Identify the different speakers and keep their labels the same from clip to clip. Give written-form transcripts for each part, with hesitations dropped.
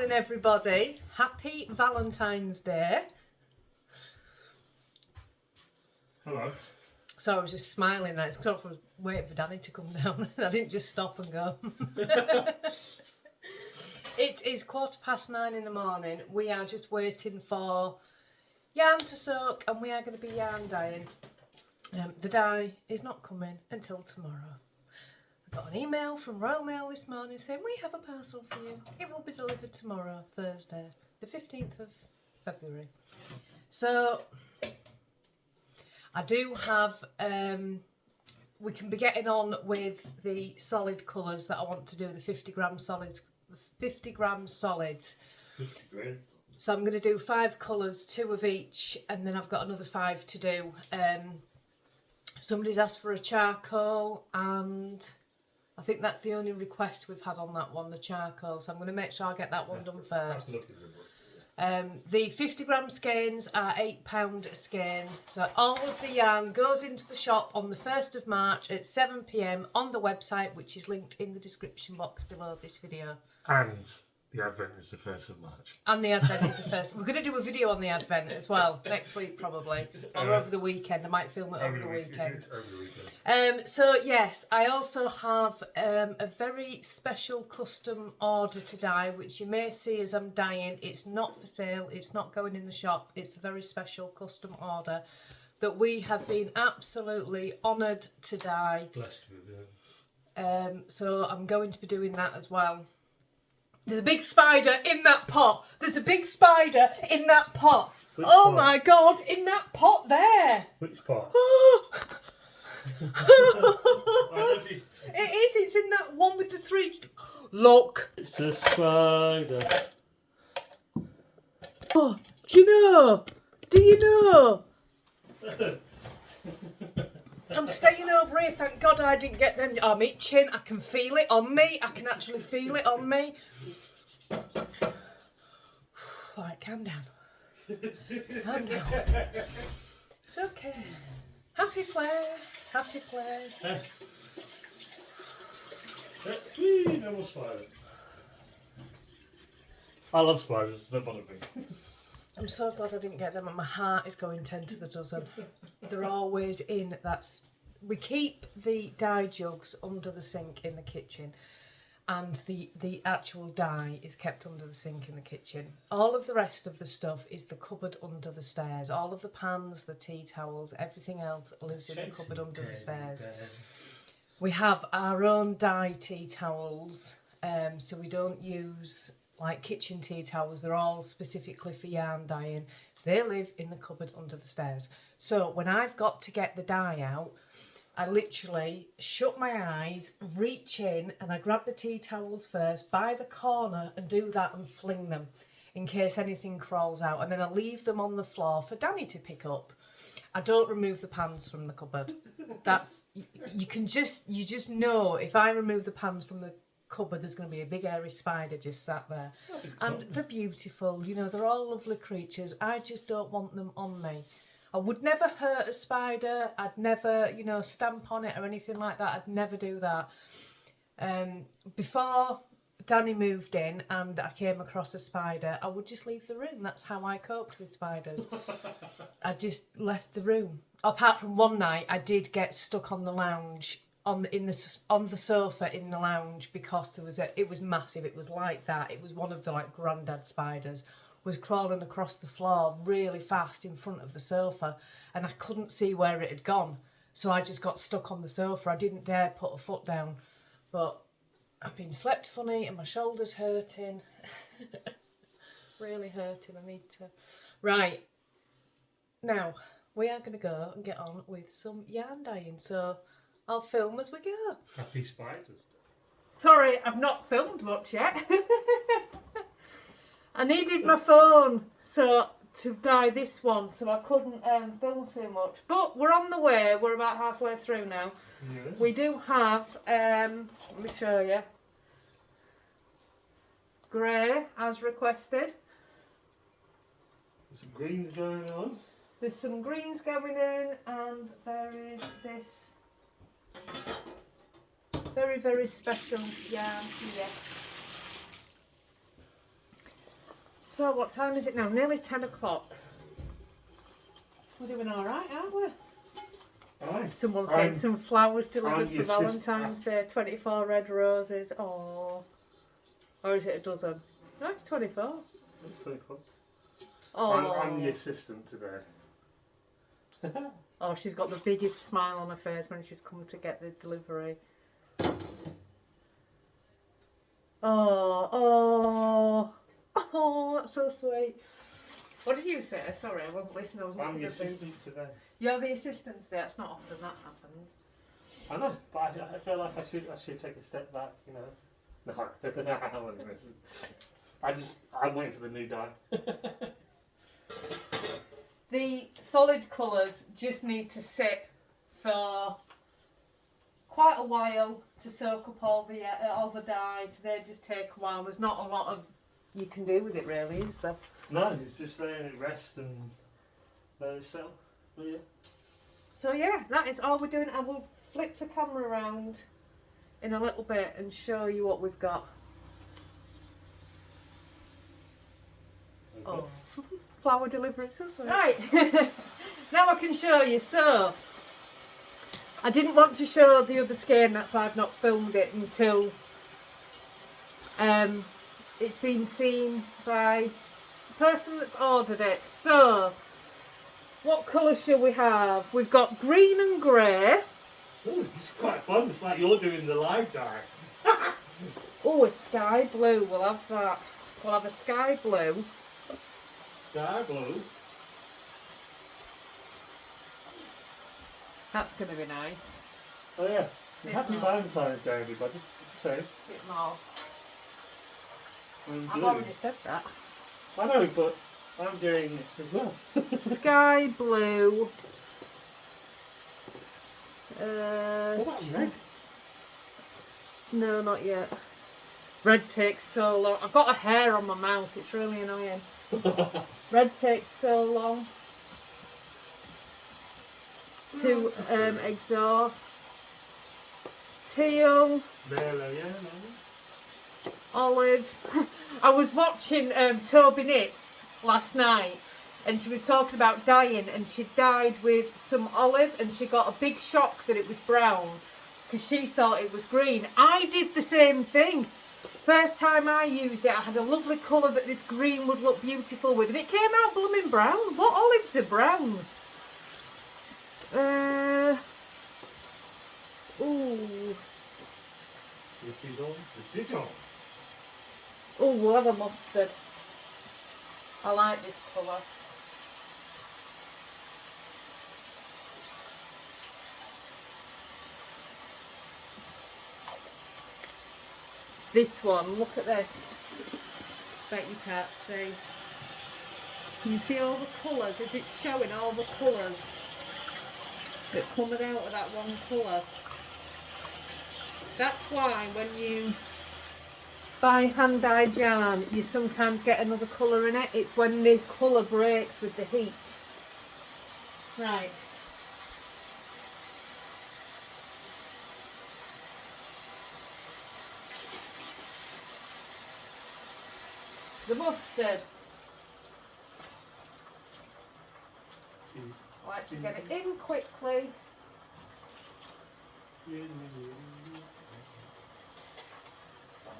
Speaker 1: morning, everybody. Happy Valentine's Day.
Speaker 2: Hello.
Speaker 1: So I was just smiling there. It's because I was waiting for Danny to come down. I didn't just stop and go. It is 9:15 in the morning. We are just waiting for yarn to soak and we are going to be yarn dyeing. The dye is not coming until tomorrow. I got an email from Royal Mail this morning saying we have a parcel for you. It will be delivered tomorrow, Thursday, the 15th of February. So I do have, we can be getting on with the solid colours that I want to do, the 50 gram solids. 50 gram solids.
Speaker 2: 50 grand.
Speaker 1: So I'm going to do 5 colours, 2 of each, and then I've got another 5 to do. Somebody's asked for a charcoal, and I think that's the only request we've had on that one, the charcoal. So I'm going to make sure I get that one done first. The 50 gram skeins are £8 a skein. So all of the yarn goes into the shop on the 1st of March at 7 PM on the website, which is linked in the description box below this video.
Speaker 2: And the Advent is the 1st of March.
Speaker 1: And the Advent is the first. We're going to do a video on the Advent as well next week probably, or over the weekend. I might film it over the weekend. So yes, I also have a very special custom order to dye, which you may see as I'm dyeing. It's not for sale. It's not going in the shop. It's a very special custom order that we have been absolutely honoured to dye.
Speaker 2: Blessed with it.
Speaker 1: So I'm going to be doing that as well. There's a big spider in that pot. There's a big spider in that pot.
Speaker 2: Which
Speaker 1: oh
Speaker 2: pot?
Speaker 1: My God, in that pot there.
Speaker 2: Which part?
Speaker 1: It is, it's in that one with the 3... Look.
Speaker 2: It's a spider.
Speaker 1: Oh, do you know? Do you know? I'm staying over here, thank God I didn't get them. I'm itching, I can feel it on me. I can actually feel it on me. Alright, calm down. Calm down. It's okay. Happy place, happy place.
Speaker 2: No more spider. I love spiders, don't bother me.
Speaker 1: I'm so glad I didn't get them, and my heart is going 10 to the dozen. They're always in that. We keep the dye jugs under the sink in the kitchen, and the actual dye is kept under the sink in the kitchen. All of the rest of the stuff is the cupboard under the stairs. All of the pans, the tea towels, everything else lives in the cupboard under the stairs. We have our own dye tea towels, so we don't use like kitchen tea towels. They're all specifically for yarn dyeing. They live in the cupboard under the stairs. So when I've got to get the dye out, I literally shut my eyes, reach in, and I grab the tea towels first by the corner and do that and fling them in case anything crawls out, and then I leave them on the floor for Danny to pick up. I don't remove the pans from the cupboard. That's you just know if I remove the pans from the cupboard, there's going to be a big hairy spider just sat there. And they're beautiful, you know, they're all lovely creatures. I just don't want them on me. I would never hurt a spider. I'd never, you know, stamp on it or anything like that. I'd never do that. Before Danny moved in and I came across a spider, I would just leave the room. That's how I coped with spiders. I just left the room. Apart from one night, I did get stuck on the lounge, on the sofa in the lounge, because it was massive. It was like that. It was one of the like granddad spiders was crawling across the floor really fast in front of the sofa, and I couldn't see where it had gone. So I just got stuck on the sofa. I didn't dare put a foot down, but I've been slept funny and my shoulder's hurting. Really hurting. I need to. Right. Now, we are going to go and get on with some yarn dyeing. So I'll film as we go.
Speaker 2: Happy spiders.
Speaker 1: Sorry, I've not filmed much yet. I needed my phone to dye this one, so I couldn't film too much. But we're on the way. We're about halfway through now.
Speaker 2: Yeah.
Speaker 1: We do have, let me show you, grey as requested.
Speaker 2: There's some greens going on.
Speaker 1: There's some greens going in, and there is this very, very special yarn here. So what time is it now? Nearly 10 o'clock. We're doing all right, aren't we?
Speaker 2: Aye.
Speaker 1: Someone's getting some flowers
Speaker 2: I'm
Speaker 1: delivered for
Speaker 2: your
Speaker 1: Valentine's Day. 24 red roses. Oh. Or is it a dozen? No, it's 24.
Speaker 2: It's 24.
Speaker 1: Oh.
Speaker 2: I'm the assistant today.
Speaker 1: Oh, she's got the biggest smile on her face when she's come to get the delivery. Oh, that's so sweet. What did you say? Sorry, I wasn't listening. I was
Speaker 2: I'm
Speaker 1: looking
Speaker 2: the
Speaker 1: at the...
Speaker 2: assistant today.
Speaker 1: You're the assistant today. It's not often that happens.
Speaker 2: I know, but I feel like I should take a step back, you know. No, I wouldn't listen. I'm waiting for the new dye.
Speaker 1: The solid colours just need to sit for quite a while to soak up all the dyes. They just take a while. There's not a lot of you can do with it really, is there?
Speaker 2: No, it's just letting it rest and let it settle. But yeah.
Speaker 1: So yeah, that is all we're doing. I will flip the camera around in a little bit and show you what we've got.
Speaker 2: Okay.
Speaker 1: Oh, flower delivery, so sweet. Right, now I can show you. So, I didn't want to show the other skein, that's why I've not filmed it until it's been seen by the person that's ordered it. So, what colour shall we have? We've got green and grey.
Speaker 2: Oh, it's quite fun. It's like you're doing the live dye.
Speaker 1: Oh, a sky blue. We'll have that. We'll have a sky blue.
Speaker 2: Dye blue.
Speaker 1: That's going to be nice.
Speaker 2: Oh yeah.
Speaker 1: Bit
Speaker 2: Happy
Speaker 1: more.
Speaker 2: Valentine's Day, everybody. So,
Speaker 1: Bit more.
Speaker 2: I'm
Speaker 1: I've
Speaker 2: blue.
Speaker 1: already said that.
Speaker 2: I know, but I'm doing it as well.
Speaker 1: Sky blue.
Speaker 2: What about red?
Speaker 1: No, not yet. Red takes so long. I've got a hair on my mouth. It's really annoying. Red takes so long to exhaust. Teal. Olive. I was watching Toby Knits last night and she was talking about dyeing and she dyed with some olive and she got a big shock that it was brown because she thought it was green. I did the same thing. First time I used it I had a lovely colour that this green would look beautiful with and it came out blooming brown. What olives are brown? Ooh. Oh, we'll have a mustard. I like this colour. This one, look at this. Bet you can't see. Can you see all the colours? Is it showing all the colours that coming out of that one colour? That's why when you buy hand-dyed yarn, you sometimes get another colour in it. It's when the colour breaks with the heat. Right. The mustard. I like to get it in quickly. That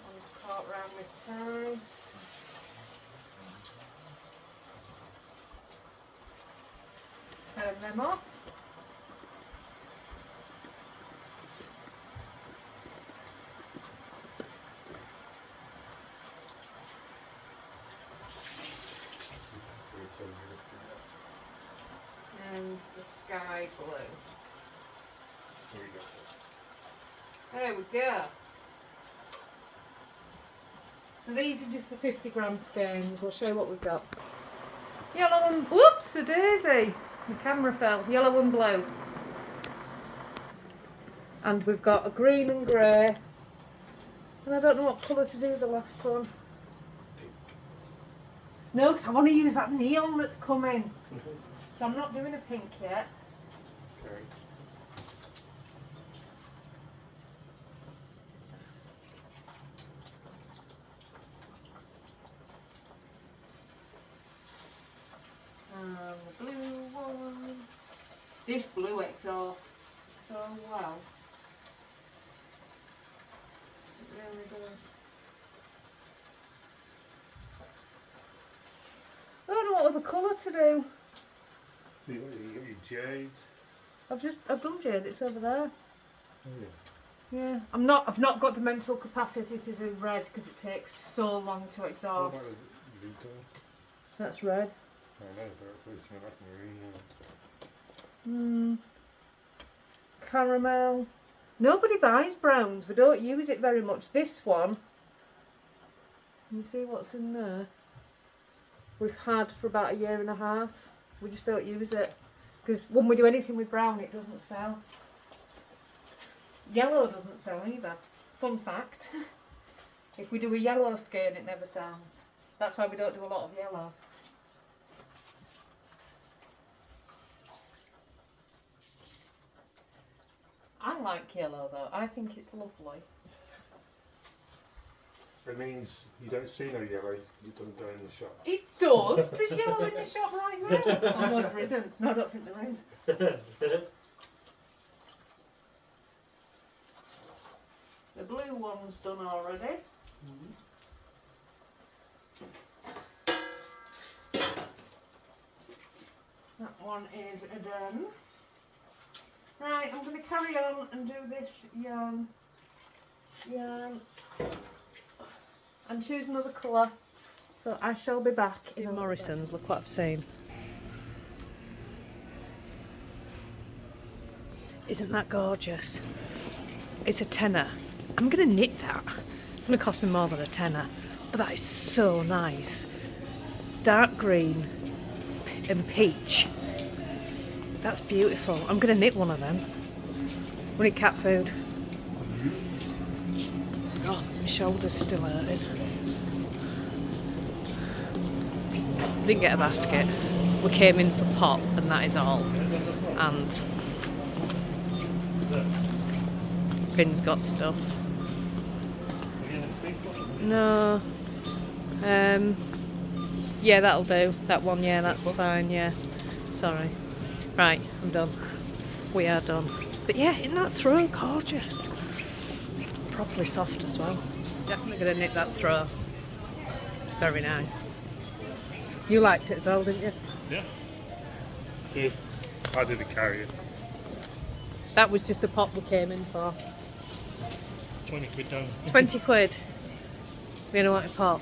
Speaker 1: one's caught round my tie. Turn them off. And the sky blue. There we go. So these are just the 50-gram skeins. I'll show you what we've got. Yellow and... Whoops, a daisy. The camera fell. Yellow and blue. And we've got a green and grey. And I don't know what colour to do the last one. No, because I want to use that neon that's coming. So I'm not doing a pink yet.
Speaker 2: Okay.
Speaker 1: This blue exhausts so well. It really does. I don't know what other colour to do.
Speaker 2: You got your jade.
Speaker 1: I've done jade, it's over there.
Speaker 2: Oh, yeah.
Speaker 1: Yeah. I've not got the mental capacity to do red because it takes so long to
Speaker 2: What about
Speaker 1: exhaust.
Speaker 2: the blue colour?
Speaker 1: That's red.
Speaker 2: I know, but it's something like marine.
Speaker 1: Caramel. Nobody buys browns. We don't use it very much. This one, you see what's in there? We've had for about a year and a half. We just don't use it because when we do anything with brown, it doesn't sell. Yellow doesn't sell either. Fun fact. If we do a yellow skein, it never sells. That's why we don't do a lot of yellow. I like yellow though. I think it's lovely.
Speaker 2: It means you don't see no yellow because it doesn't go in the shop.
Speaker 1: It does. There's yellow in the shop right now. Oh no, there isn't. No, I don't think there is. The blue one's done already. That one is done. Right, I'm going to carry on and do this yarn, and choose another colour. So I shall be back in Morrison's. Look what I've seen. Isn't that gorgeous? It's a tenner. I'm going to knit that. It's going to cost me more than a tenner. But that is so nice. Dark green and peach. That's beautiful. I'm going to knit one of them. We need cat food. Oh, my shoulder's still hurting. Didn't get a basket. We came in for pop and that is all. And Finn's got stuff. No. Yeah, that'll do. That one, yeah, that's fine, yeah. Sorry. Right, I'm done. We are done. But yeah, isn't that throw gorgeous? Properly soft as well. Definitely going to knit that throw. It's very nice. You liked it as well, didn't you?
Speaker 2: Yeah. I did the carrier.
Speaker 1: That was just the pop we came in for.
Speaker 2: 20 quid down.
Speaker 1: 20 quid. We don't want a pop.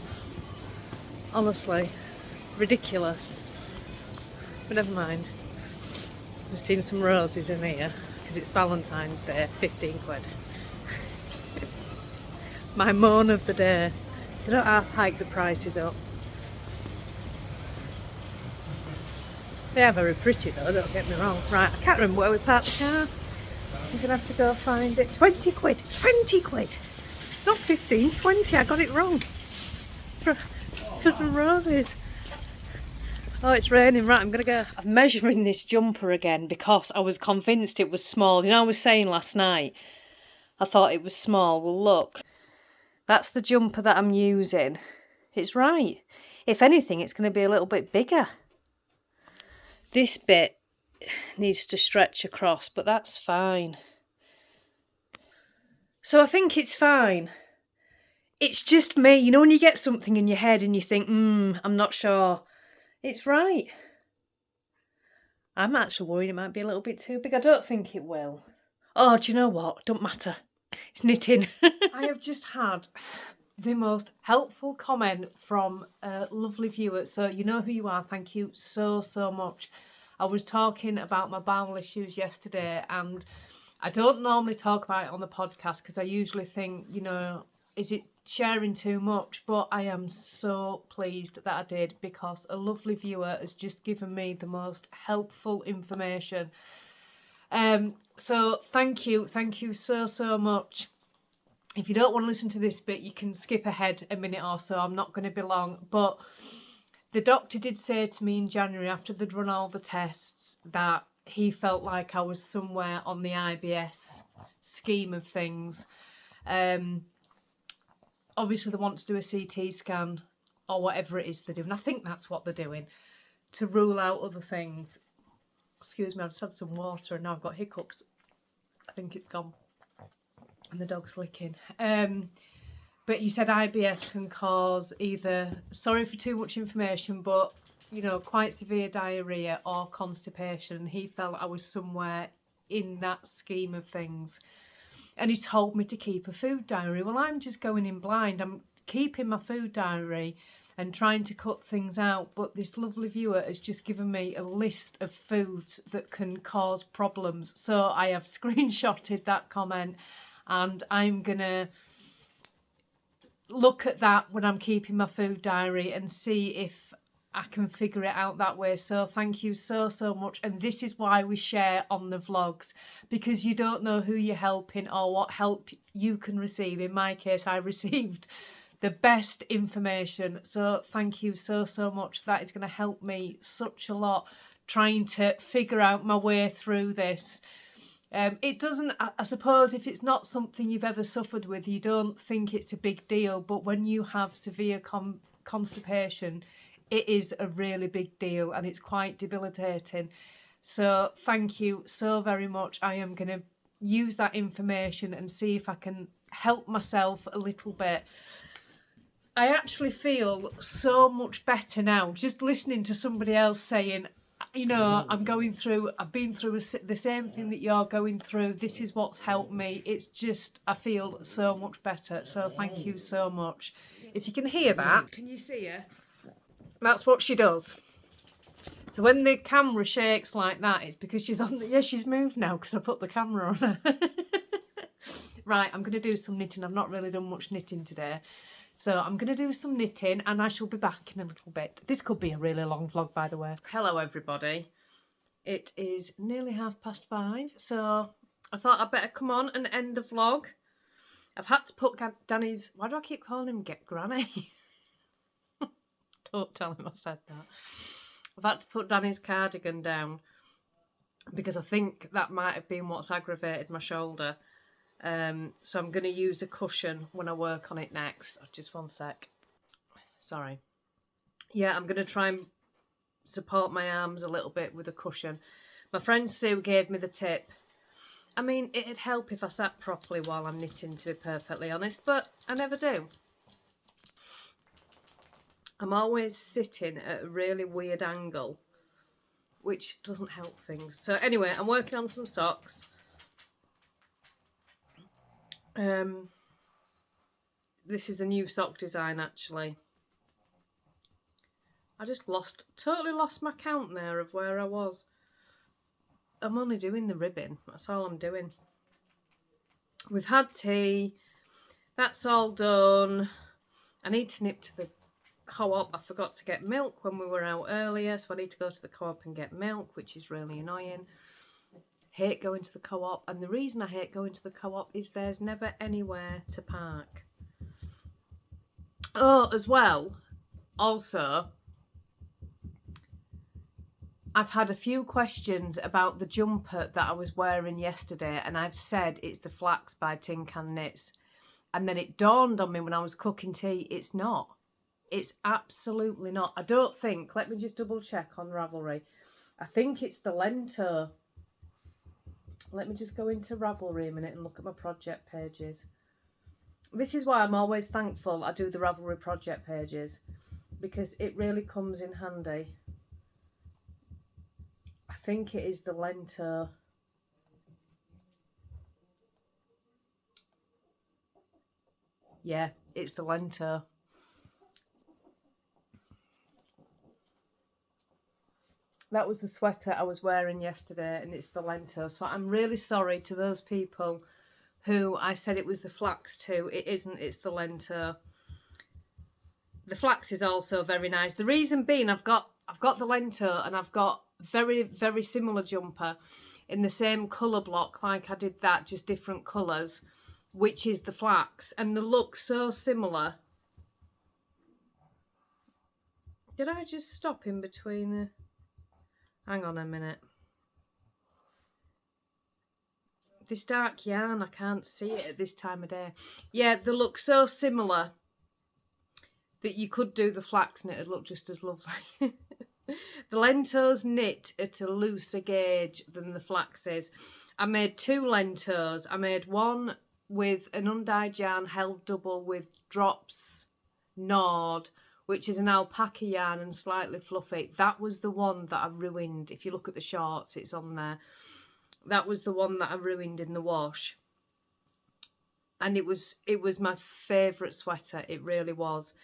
Speaker 1: Honestly. Ridiculous. But never mind. Just seen some roses in here because it's Valentine's Day. 15 quid. My moan of the day. They don't half hike the prices up. They are very pretty though, don't get me wrong. Right, I can't remember where we parked the car. I'm going to have to go find it. 20 quid! 20 quid! Not 15, 20. I got it wrong. For some roses. Oh, it's raining. Right, I'm going to go. I'm measuring this jumper again because I was convinced it was small. You know, I was saying last night, I thought it was small. Well, look. That's the jumper that I'm using. It's right. If anything, it's going to be a little bit bigger. This bit needs to stretch across, but that's fine. So I think it's fine. It's just me. You know when you get something in your head and you think, I'm not sure. It's right. I'm actually worried it might be a little bit too big. I don't think it will. Oh, do you know what? Don't matter. It's knitting. I have just had the most helpful comment from a lovely viewer. So you know who you are. Thank you so, so much. I was talking about my bowel issues yesterday and I don't normally talk about it on the podcast because I usually think, you know, is it sharing too much? But I am so pleased that I did because a lovely viewer has just given me the most helpful information. So thank you so, so much. If you don't want to listen to this bit, you can skip ahead a minute or so. I'm not going to be long. But the doctor did say to me in January, after they'd run all the tests, that he felt like I was somewhere on the IBS scheme of things. Obviously, they want to do a CT scan or whatever it is they're doing. I think that's what they're doing to rule out other things. Excuse me, I've just had some water and now I've got hiccups. I think it's gone. And the dog's licking. But he said IBS can cause either, sorry for too much information, but, you know, quite severe diarrhoea or constipation. He felt I was somewhere in that scheme of things. And he told me to keep a food diary. Well, I'm just going in blind. I'm keeping my food diary and trying to cut things out. But this lovely viewer has just given me a list of foods that can cause problems. So I have screenshotted that comment and I'm going to look at that when I'm keeping my food diary and see if I can figure it out that way. So thank you so much. And this is why we share on the vlogs, because you don't know who you're helping or what help you can receive. In my case, I received the best information. So thank you so much. That is going to help me such a lot trying to figure out my way through this. It doesn't, I suppose, if it's not something you've ever suffered with, you don't think it's a big deal. But when you have severe constipation, it is a really big deal and it's quite debilitating. So thank you so very much. I am going to use that information and see if I can help myself a little bit. I actually feel so much better now just listening to somebody else saying, you know, I've been through the same thing that you're going through. This is what's helped me. It's just, I feel so much better. So thank you so much. If you can hear that, can you see her? That's what she does. So when the camera shakes like that, it's because she's on the, yeah, she's moved now because I put the camera on her. Right, I'm going to do some knitting. I've not really done much knitting today. So I'm going to do some knitting and I shall be back in a little bit. This could be a really long vlog, by the way. Hello, everybody. It is nearly 5:30, so I thought I'd better come on and end the vlog. I've had to put Danny's... Why do I keep calling him Get Granny? Don't tell him I said that. I've had to put Danny's cardigan down because I think that might have been what's aggravated my shoulder. So I'm going to use a cushion when I work on it next. Just one sec. Sorry. Yeah, I'm going to try and support my arms a little bit with a cushion. My friend Sue gave me the tip. I mean, it'd help if I sat properly while I'm knitting, to be perfectly honest, but I never do. I'm always sitting at a really weird angle, which doesn't help things. So anyway, I'm working on some socks. This is a new sock design, actually. I just totally lost my count there of where I was. I'm only doing the ribbing, that's all I'm doing. We've had tea, that's all done. I need to nip to the co-op. I forgot to get milk when we were out earlier, so I need to go to the co-op and get milk, which is really annoying. Hate going to the co-op, and the reason I hate going to the co-op is there's never anywhere to park. Oh, as well, also, I've had a few questions about the jumper that I was wearing yesterday, and I've said it's the Flax by Tin Can Knits, and then it dawned on me when I was cooking tea, it's not. It's absolutely not. I don't think, let me just double check on Ravelry, I think it's the Lento. Let me just go into Ravelry a minute and look at my project pages. This is why I'm always thankful I do the Ravelry project pages, because it really comes in handy. I think it is the Lento. Yeah, it's the Lento. That was the sweater I was wearing yesterday, and it's the Lento. So I'm really sorry to those people who I said it was the Flax to. It isn't, it's the Lento. The Flax is also very nice. The reason being, I've got the Lento, and I've got very similar jumper in the same colour block, like I did that, just different colours, which is the Flax, and they look so similar. Did I just stop in between the... Hang on a minute. This dark yarn, I can't see it at this time of day. Yeah, they look so similar that you could do the Flax and it'd look just as lovely. The lentos knit at a looser gauge than the flaxes. I made 2 lentos. I made one with an undyed yarn held double with drops gnawed, which is an alpaca yarn and slightly fluffy. That was the one that I ruined. If you look at the shorts, it's on there. That was the one that I ruined in the wash. And it was my favourite sweater. It really was.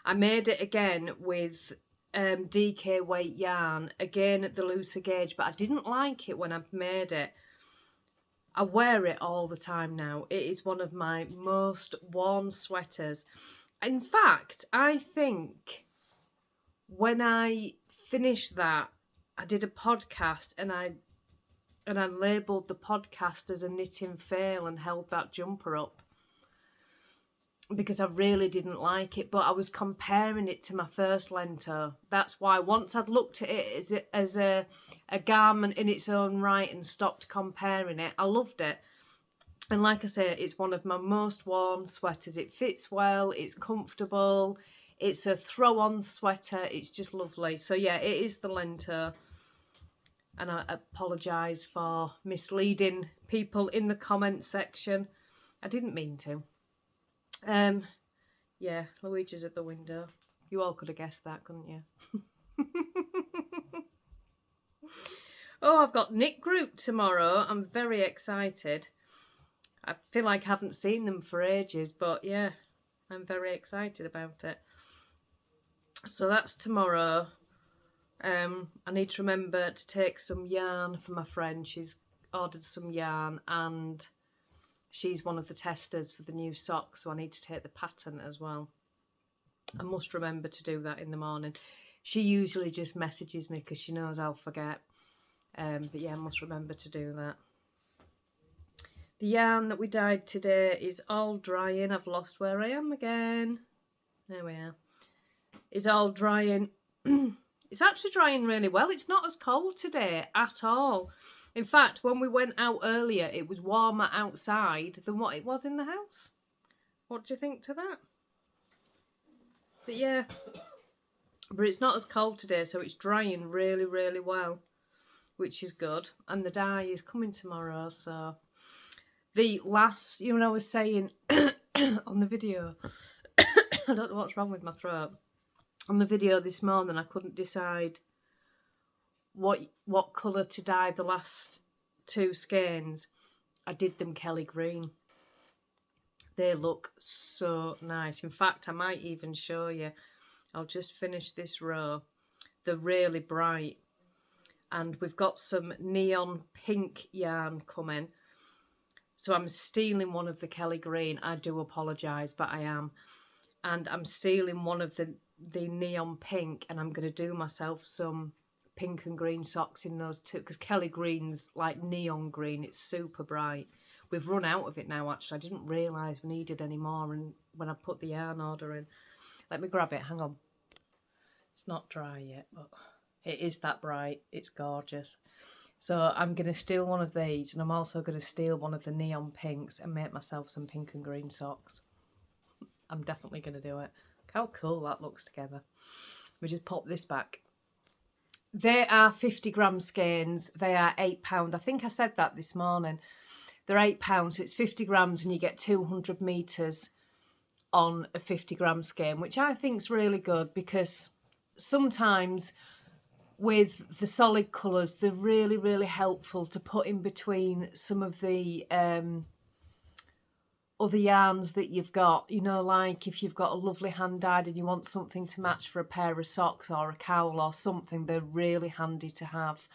Speaker 1: I made it again with DK weight yarn, again at the looser gauge, but I didn't like it when I made it. I wear it all the time now. It is one of my most worn sweaters. In fact, I think when I finished that, I did a podcast and I labelled the podcast as a knitting fail and held that jumper up because I really didn't like it, but I was comparing it to my first lento. That's why once I'd looked at it as a garment in its own right and stopped comparing it, I loved it. And like I say, it's one of my most worn sweaters. It fits well, it's comfortable, it's a throw-on sweater, it's just lovely. So yeah, it is the lento. And I apologise for misleading people in the comment section. I didn't mean to. Yeah, Luigi's at the window. You all could have guessed that, couldn't you? Oh, I've got knit group tomorrow. I'm very excited. I feel like I haven't seen them for ages, but yeah, I'm very excited about it. So that's tomorrow. I need to remember to take some yarn for my friend. She's ordered some yarn and she's one of the testers for the new socks, so I need to take the pattern as well. I must remember to do that in the morning. She usually just messages me because she knows I'll forget. But yeah, I must remember to do that. The yarn that we dyed today is all drying. I've lost where I am again. There we are. It's all drying. It's actually drying really well. It's not as cold today at all. In fact, when we went out earlier, it was warmer outside than what it was in the house. What do you think to that? But yeah, but it's not as cold today, so it's drying really, really well, which is good. And the dye is coming tomorrow, so the last, you know, I was saying on the video, I don't know what's wrong with my throat. On the video this morning, I couldn't decide what colour to dye the last 2 skeins. I did them Kelly green. They look so nice. In fact, I might even show you. I'll just finish this row. They're really bright. And we've got some neon pink yarn coming. So I'm stealing one of the Kelly green. I do apologise, but I am. And I'm stealing one of the neon pink, and I'm going to do myself some pink and green socks in those two, because Kelly green's like neon green. It's super bright. We've run out of it now, actually. I didn't realise we needed any more, and when I put the yarn order in. Let me grab it, hang on. It's not dry yet, but it is that bright. It's gorgeous. So I'm going to steal one of these, and I'm also going to steal one of the neon pinks and make myself some pink and green socks. I'm definitely going to do it. Look how cool that looks together. We just pop this back. They are 50 gram skeins. They are £8. I think I said that this morning. They're £8, so it's 50 grams and you get 200 metres on a 50 gram skein, which I think is really good, because sometimes with the solid colours, they're really, really helpful to put in between some of the other yarns that you've got. You know, like if you've got a lovely hand dyed and you want something to match for a pair of socks or a cowl or something, they're really handy to have.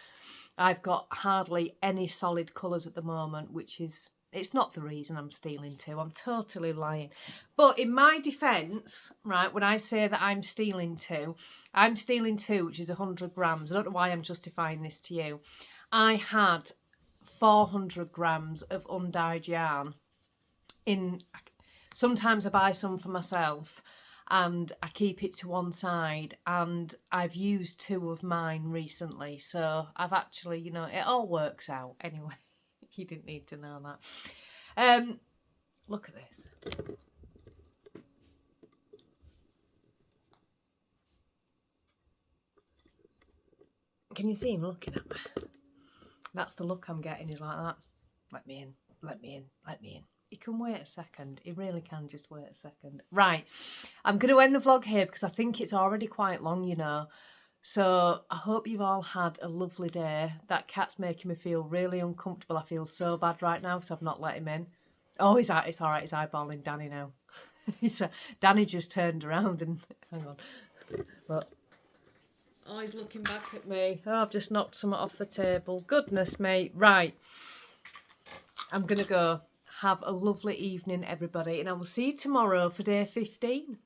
Speaker 1: I've got hardly any solid colours at the moment, which is, it's not the reason I'm stealing 2. I'm totally lying. But in my defence, right, when I say that I'm stealing 2, which is 100 grams. I don't know why I'm justifying this to you. I had 400 grams of undyed yarn. Sometimes I buy some for myself and I keep it to one side, and I've used 2 of mine recently, so I've actually, you know, it all works out anyway. You didn't need to know that. Look at this. Can you see him looking at me? That's the look I'm getting. He's like that. Let me in, let me in, let me in. He can wait a second. He really can just wait a second. Right, I'm going to end the vlog here because I think it's already quite long, you know. So I hope you've all had a lovely day. That cat's making me feel really uncomfortable. I feel so bad right now because I've not let him in. Oh, it's all right. He's eyeballing Danny now. Danny just turned around and... Hang on. Look. Oh, he's looking back at me. Oh, I've just knocked something off the table. Goodness me. Right. I'm going to go. Have a lovely evening, everybody. And I will see you tomorrow for day 15.